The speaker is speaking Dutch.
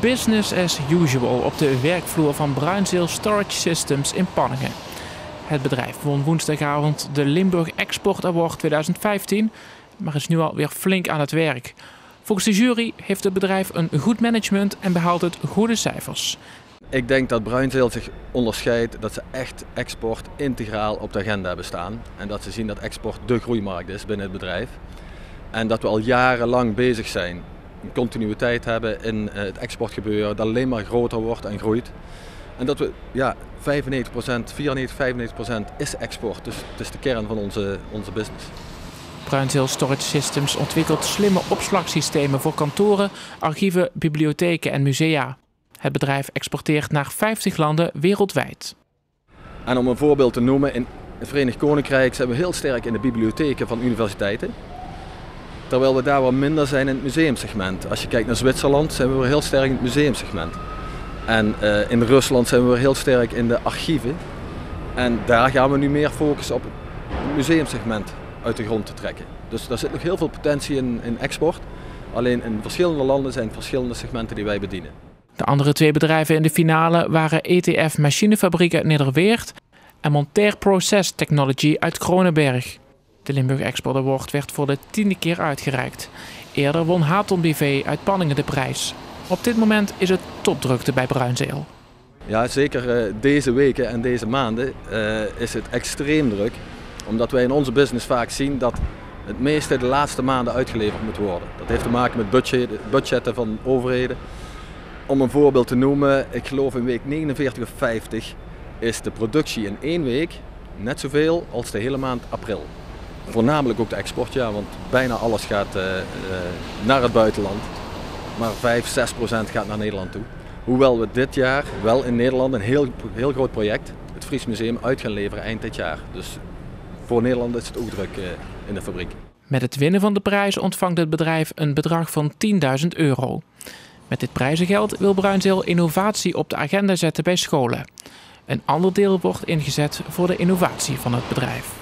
Business as usual op de werkvloer van Bruinzeel Storage Systems in Panningen. Het bedrijf won woensdagavond de Limburg Export Award 2015, maar is nu alweer flink aan het werk. Volgens de jury heeft het bedrijf een goed management en behaalt het goede cijfers. Ik denk dat Bruinzeel zich onderscheidt dat ze echt export integraal op de agenda hebben staan. En dat ze zien dat export de groeimarkt is binnen het bedrijf. En dat we al jarenlang bezig zijn, een continuïteit hebben in het exportgebeuren dat alleen maar groter wordt en groeit. En dat we, 95%, 95% is export, dus het is de kern van onze business. Bruinzeel Storage Systems ontwikkelt slimme opslagsystemen voor kantoren, archieven, bibliotheken en musea. Het bedrijf exporteert naar 50 landen wereldwijd. En om een voorbeeld te noemen, in het Verenigd Koninkrijk zijn we heel sterk in de bibliotheken van universiteiten. Terwijl we daar wat minder zijn in het museumsegment. Als je kijkt naar Zwitserland zijn we weer heel sterk in het museumsegment. En in Rusland zijn we weer heel sterk in de archieven. En daar gaan we nu meer focussen op het museumsegment uit de grond te trekken. Dus daar zit nog heel veel potentie in export. Alleen in verschillende landen zijn verschillende segmenten die wij bedienen. De andere twee bedrijven in de finale waren ETF Machinefabriek uit Nederweert en Montair Process Technology uit Kronenberg. De Limburg Export Award werd voor de 10e keer uitgereikt. Eerder won Haton BV uit Panningen de prijs. Op dit moment is het topdrukte bij Bruinzeel. Ja, zeker deze weken en deze maanden is het extreem druk. Omdat wij in onze business vaak zien dat het meeste de laatste maanden uitgeleverd moet worden. Dat heeft te maken met budgetten van overheden. Om een voorbeeld te noemen, ik geloof in week 49 of 50 is de productie in 1 week net zoveel als de hele maand april. Voornamelijk ook de export, want bijna alles gaat naar het buitenland. Maar 5-6% gaat naar Nederland toe. Hoewel we dit jaar wel in Nederland een heel groot project, het Fries Museum, uit gaan leveren eind dit jaar. Dus voor Nederland is het ook druk in de fabriek. Met het winnen van de prijs ontvangt het bedrijf een bedrag van €10.000. Met dit prijzengeld wil Bruinzeel innovatie op de agenda zetten bij scholen. Een ander deel wordt ingezet voor de innovatie van het bedrijf.